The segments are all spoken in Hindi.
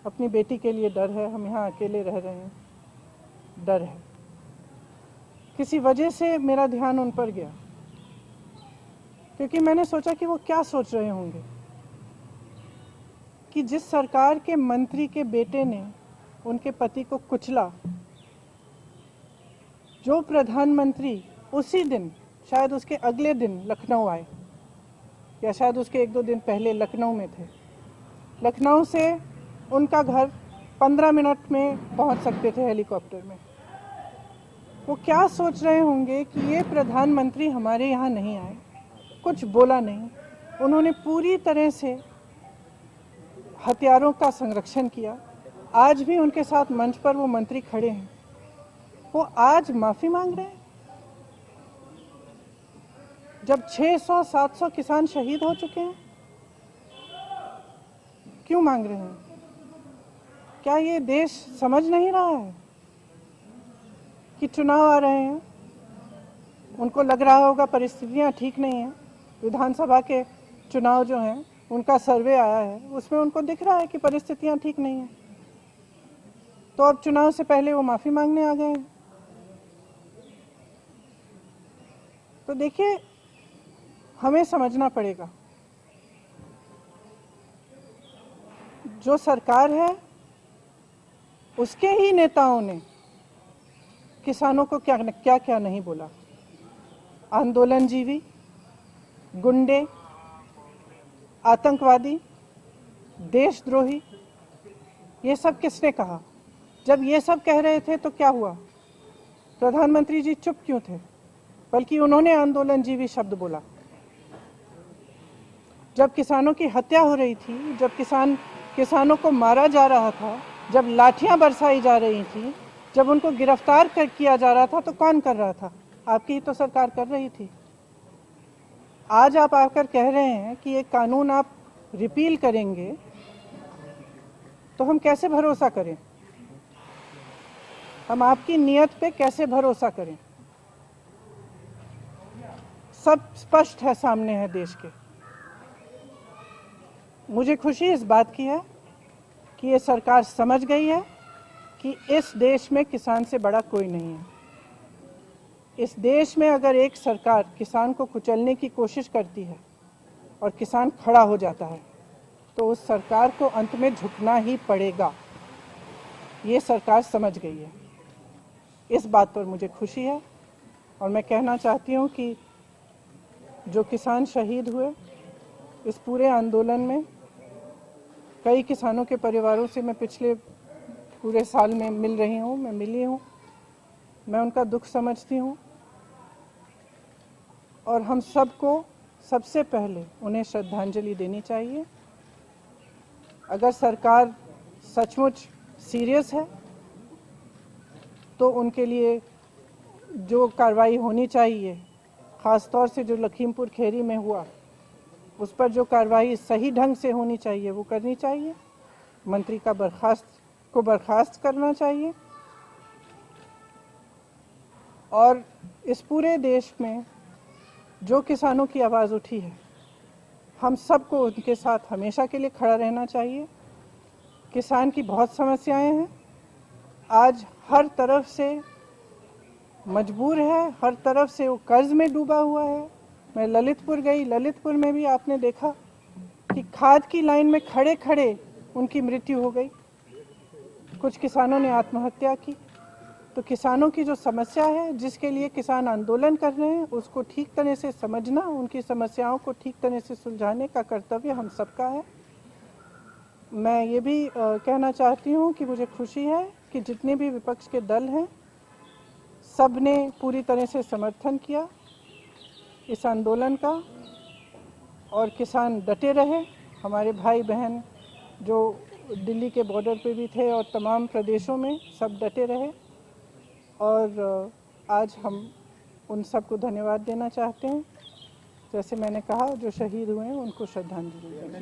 अपनी बेटी के लिए डर है, हम यहाँ अकेले रह रहे हैं, डर है। किसी वजह से मेरा ध्यान उन पर गया, क्योंकि मैंने सोचा कि वो क्या सोच रहे होंगे कि जिस सरकार के मंत्री के बेटे ने उनके पति को कुचला, जो प्रधानमंत्री उसी दिन, शायद उसके अगले दिन लखनऊ आए, या शायद उसके 1-2 दिन पहले लखनऊ में थे। लखनऊ से उनका घर 15 मिनट में पहुंच सकते थे हेलीकॉप्टर में। वो क्या सोच रहे होंगे कि ये प्रधानमंत्री हमारे यहाँ नहीं आए, कुछ बोला नहीं, उन्होंने पूरी तरह से हथियारों का संरक्षण किया। आज भी उनके साथ मंच पर वो मंत्री खड़े हैं, वो आज माफ़ी मांग रहे हैं जब 600-700 किसान शहीद हो चुके हैं। क्यों मांग रहे हैं? क्या ये देश समझ नहीं रहा है कि चुनाव आ रहे हैं? उनको लग रहा होगा परिस्थितियां ठीक नहीं हैं। विधानसभा के चुनाव जो हैं उनका सर्वे आया है, उसमें उनको दिख रहा है कि परिस्थितियां ठीक नहीं हैं, तो अब चुनाव से पहले वो माफ़ी मांगने आ गए हैं। तो देखिए, हमें समझना पड़ेगा, जो सरकार है उसके ही नेताओं ने किसानों को क्या क्या नहीं बोला। आंदोलनजीवी, गुंडे, आतंकवादी, देशद्रोही, ये सब किसने कहा? जब ये सब कह रहे थे तो क्या हुआ? प्रधानमंत्री जी चुप क्यों थे? बल्कि उन्होंने आंदोलनजीवी शब्द बोला। जब किसानों की हत्या हो रही थी, जब किसानों को मारा जा रहा था, जब लाठियां बरसाई जा रही थी, जब उनको गिरफ्तार किया जा रहा था, तो कौन कर रहा था? आपकी ही तो सरकार कर रही थी। आज आप आकर कह रहे हैं कि ये कानून आप रिपील करेंगे, तो हम कैसे भरोसा करें? हम आपकी नीयत पे कैसे भरोसा करें? सब स्पष्ट है, सामने है देश के। मुझे खुशी इस बात की है कि ये सरकार समझ गई है कि इस देश में किसान से बड़ा कोई नहीं है। इस देश में अगर एक सरकार किसान को कुचलने की कोशिश करती है और किसान खड़ा हो जाता है, तो उस सरकार को अंत में झुकना ही पड़ेगा। ये सरकार समझ गई है। इस बात पर मुझे खुशी है, और मैं कहना चाहती हूँ कि जो किसान शहीद हुए इस पूरे आंदोलन में, कई किसानों के परिवारों से मैं पिछले पूरे साल में मिल रही हूँ, मैं मिली हूँ, मैं उनका दुख समझती हूँ, और हम सबको सबसे पहले उन्हें श्रद्धांजलि देनी चाहिए। अगर सरकार सचमुच सीरियस है तो उनके लिए जो कार्रवाई होनी चाहिए, ख़ास तौर से जो लखीमपुर खीरी में हुआ, उस पर जो कार्रवाई सही ढंग से होनी चाहिए वो करनी चाहिए। मंत्री का बर्खास्त करना चाहिए, और इस पूरे देश में जो किसानों की आवाज़ उठी है, हम सबको उनके साथ हमेशा के लिए खड़ा रहना चाहिए। किसान की बहुत समस्याएं हैं, आज हर तरफ से मजबूर है, हर तरफ से वो कर्ज में डूबा हुआ है। मैं ललितपुर गई, ललितपुर में भी आपने देखा कि खाद की लाइन में खड़े खड़े उनकी मृत्यु हो गई। कुछ किसानों ने आत्महत्या की। तो किसानों की जो समस्या है, जिसके लिए किसान आंदोलन कर रहे हैं, उसको ठीक तरह से समझना, उनकी समस्याओं को ठीक तरह से सुलझाने का कर्तव्य हम सबका है। मैं ये भी कहना चाहती हूँ कि मुझे खुशी है कि जितने भी विपक्ष के दल हैं, सब ने पूरी तरह से समर्थन किया इस आंदोलन का, और किसान डटे रहे। हमारे भाई बहन जो दिल्ली के बॉर्डर पे भी थे और तमाम प्रदेशों में, सब डटे रहे, और आज हम उन सबको धन्यवाद देना चाहते हैं। जैसे मैंने कहा, जो शहीद हुए हैं उनको श्रद्धांजलि देना।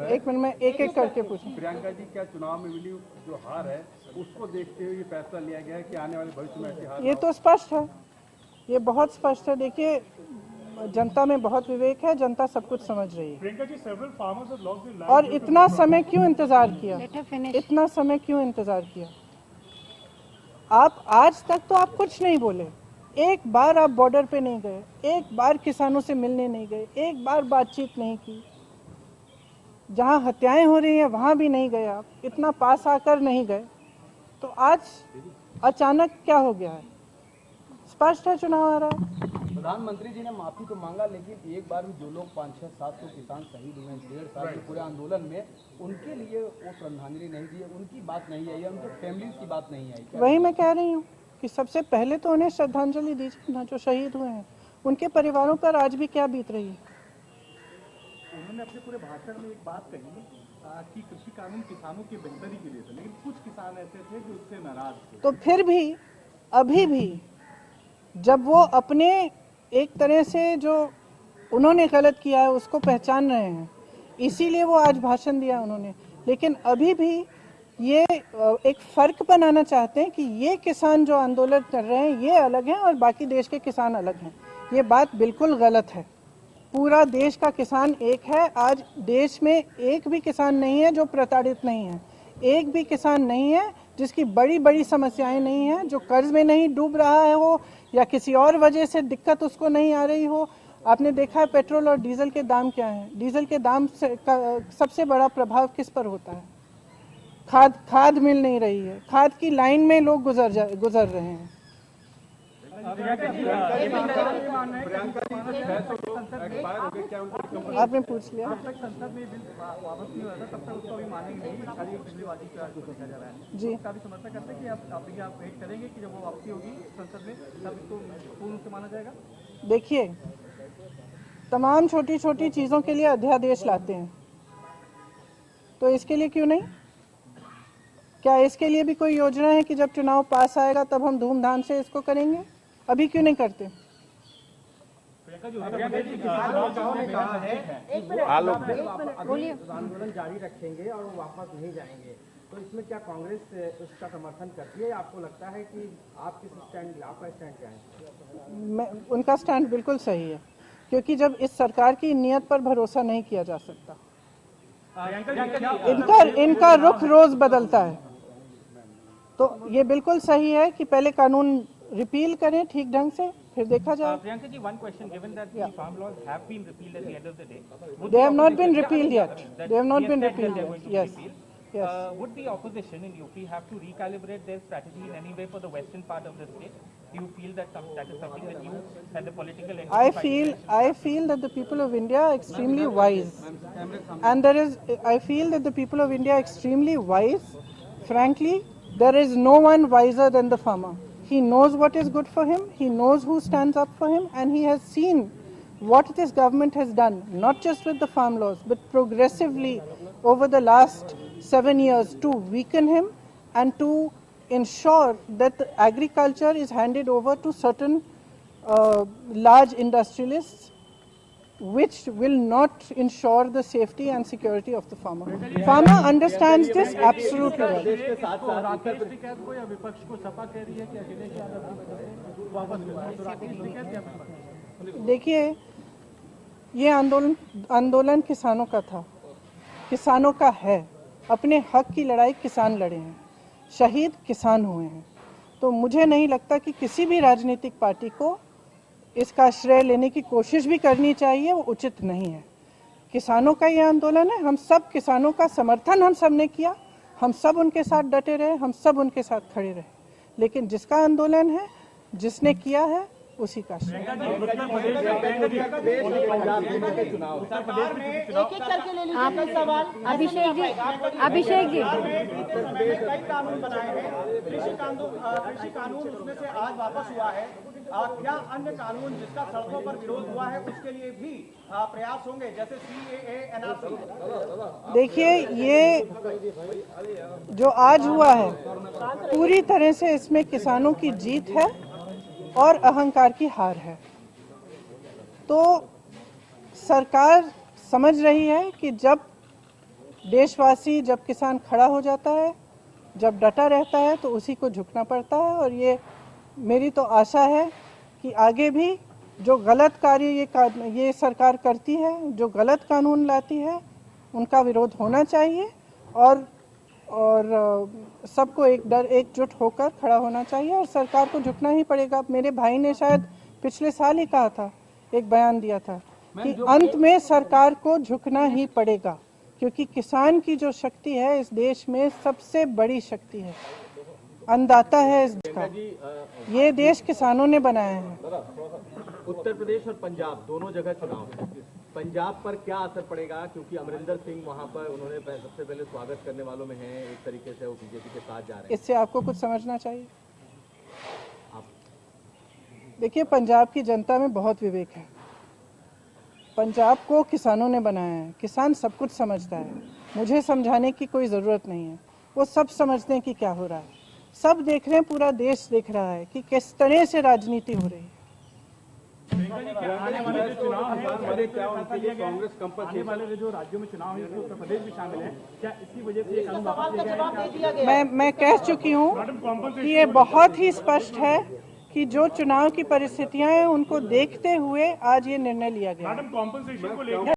एक मिनट में एक करके पूछूं। प्रियंका जी, क्या चुनाव में मिली जो हार है उसको देखते हुए ये फैसला लिया गया है कि आने वाले भविष्य में ऐसी हार? ये तो स्पष्ट है, ये बहुत स्पष्ट है। देखिए, जनता में बहुत विवेक है, जनता सब कुछ समझ रही है। Priyanka ji, several farmers have lost their और lives. इतना समय क्यों इंतजार किया? इतना समय क्यों इंतजार किया? आप आज तक तो आप कुछ नहीं बोले, एक बार आप बॉर्डर पे नहीं गए, एक बार किसानों से मिलने नहीं गए, एक बार बातचीत नहीं की, जहां हत्याएं हो रही हैं वहां भी नहीं गए, आप इतना पास आकर नहीं गए, तो आज अचानक क्या हो गया है? स्पष्ट है, चुनाव आ रहा है। प्रधानमंत्री जी ने माफी तो मांगा, लेकिन एक बार भी जो लोग 500-700 किसान शहीद हुए हैं 1.5 साल के पूरे आंदोलन में, उनके लिए वो श्रद्धांजलि नहीं दी है, उनकी बात नहीं आई है, उनके फैमिली की बात नहीं आई। वही मैं कह रही हूँ कि सबसे पहले तो उन्हें श्रद्धांजलि दीजिए ना, जो शहीद हुए हैं, उनके परिवारों पर आज भी क्या बीत रही है। उन्होंने अपने पूरे भाषण में एक बात कही कि कृषि कानून किसानों की बेहतरी के लिए थे, लेकिन कुछ किसान ऐसे थे जो उससे नाराज थे। तो फिर भी अभी भी जब वो अपने एक तरह से जो उन्होंने गलत किया है उसको पहचान रहे हैं, इसीलिए वो आज भाषण दिया उन्होंने, लेकिन अभी भी ये एक फर्क बनाना चाहते हैं कि ये किसान जो आंदोलन कर रहे हैं ये अलग हैं और बाकी देश के किसान अलग हैं। ये बात बिल्कुल गलत है। पूरा देश का किसान एक है। आज देश में एक भी किसान नहीं है जो प्रताड़ित नहीं है, एक भी किसान नहीं है जिसकी बड़ी बड़ी समस्याएं नहीं है, जो कर्ज में नहीं डूब रहा है हो या किसी और वजह से दिक्कत उसको नहीं आ रही हो। आपने देखा है पेट्रोल और डीजल के दाम क्या हैं। डीजल के दाम से सबसे बड़ा प्रभाव किस पर होता है? खाद मिल नहीं रही है, खाद की लाइन में लोग गुजर रहे हैं। आपने पूछ लिया। जब तक संसद में बिल वापस नहीं हुआ था तब तक उसको अभी मानेंगे नहीं, खाली बिजलीबाजी का देखा जा रहा है जी, उसका भी समर्थन करते हैं कि आप वेट करेंगे कि जब वो वापसी होगी संसद में तब इसको पूर्ण रूप से माना जाएगा। देखिए, तमाम छोटी छोटी चीजों के लिए अध्यादेश लाते हैं, तो इसके लिए क्यों नहीं? क्या इसके लिए भी कोई योजना है कि जब चुनाव पास आएगा तब हम धूमधाम से इसको करेंगे? अभी क्यों नहीं करते? आंदोलन जारी रखेंगे और वो वापस नहीं जाएंगे, तो इसमें क्या कांग्रेस उसका समर्थन करती है? आपको लगता है कि आप किस स्टैंड, आपका स्टैंड क्या है? उनका स्टैंड बिल्कुल सही है, क्योंकि जब इस सरकार की नीयत पर भरोसा नहीं किया जा सकता, इनका रुख रोज बदलता है, तो ये बिल्कुल सही है कि पहले कानून रिपील करें ठीक ढंग से, फिर देखा जाए। Priyanka ji, one question: given that the farm laws have been repealed at the end of the day, They have not been repealed yet. They have not been repealed yet. Yes. Yes. Would the opposition in UP have to recalibrate their strategy in any way for the western part of the state? Do you feel that that is something that you and the political entity I feel that the people of India are extremely wise, and I feel that the people of India are extremely wise. Frankly, there is no one wiser than the farmer. He knows what is good for him, he knows who stands up for him, and he has seen what this government has done, not just with the farm laws, but progressively over the last 7 years to weaken him and to ensure that the agriculture is handed over to certain large industrialists, which will not ensure the safety and security of the farmer. Farmer understands this absolutely well. Rakesh Tikait को या विपक्ष को सपा कह रही है कि अखिलेश यादव की वजह से वापस करना है, तो राकेश टिकैत या विपक्ष? देखिए, ये आंदोलन किसानों का था, किसानों का है। अपने हक की लड़ाई किसान लड़े हैं, शहीद किसान हुए हैं, तो मुझे नहीं लगता कि किसी भी राजनीतिक पार्टी को इसका श्रेय लेने की कोशिश भी करनी चाहिए, वो उचित नहीं है। किसानों का ये आंदोलन है, हम सब किसानों का समर्थन हम सब ने किया, हम सब उनके साथ डटे रहे, हम सब उनके साथ खड़े रहे, लेकिन जिसका आंदोलन है, जिसने किया है, उसी का श्रेय। अभिषेक जी कई कानून बनाए हैं, कृषि कानून उसमें से आज वापस हुआ है। क्या अन्य कानून जिसका सड़कों पर विरोध हुआ है उसके लिए भी प्रयास होंगे, जैसे CAA, NRC? देखिए, ये जो आज हुआ है पूरी तरह से इसमें किसानों की जीत है और अहंकार की हार है। तो सरकार समझ रही है कि जब देशवासी, जब किसान खड़ा हो जाता है, जब डटा रहता है, तो उसी को झुकना पड़ता है, और ये मेरी तो आशा है कि आगे भी जो गलत कार्य ये सरकार करती है, जो गलत कानून लाती है, उनका विरोध होना चाहिए और सबको एकजुट होकर खड़ा होना चाहिए और सरकार को झुकना ही पड़ेगा। मेरे भाई ने शायद पिछले साल ही कहा था, एक बयान दिया था कि अंत में सरकार को झुकना ही पड़ेगा, क्योंकि किसान की जो शक्ति है इस देश में सबसे बड़ी शक्ति है, अन्नदाता है इस देश का। ये देश किसानों ने बनाया है। उत्तर प्रदेश और पंजाब दोनों जगह चुनाव है। पंजाब पर क्या असर पड़ेगा, क्योंकि अमरिंदर सिंह वहां पर उन्होंने सबसे पहले स्वागत करने वालों में हैं, एक तरीके से वो बीजेपी के साथ जा रहे हैं। इससे आपको कुछ समझना चाहिए। देखिए, पंजाब की जनता में बहुत विवेक है। पंजाब को किसानों ने बनाया है, किसान सब कुछ समझता है, मुझे समझाने की कोई ज़रूरत नहीं है। वो सब समझते हैं कि क्या हो रहा है, सब देख रहे हैं, पूरा देश देख रहा है कि किस तरह से राजनीति हो रही है। आने वाले जो चुनाव है क्या उनके लिए कांग्रेस आने वाले जो राज्यों में चुनाव है इसमें उत्तर प्रदेश भी शामिल है, क्या इसी वजह से ये कानून वापस लिया गया है? मैं कह चुकी हूँ कि ये बहुत ही स्पष्ट है कि जो चुनाव की परिस्थितियां हैं उनको देखते हुए आज ये निर्णय लिया गया है। कॉम्पनसेशन को लेकर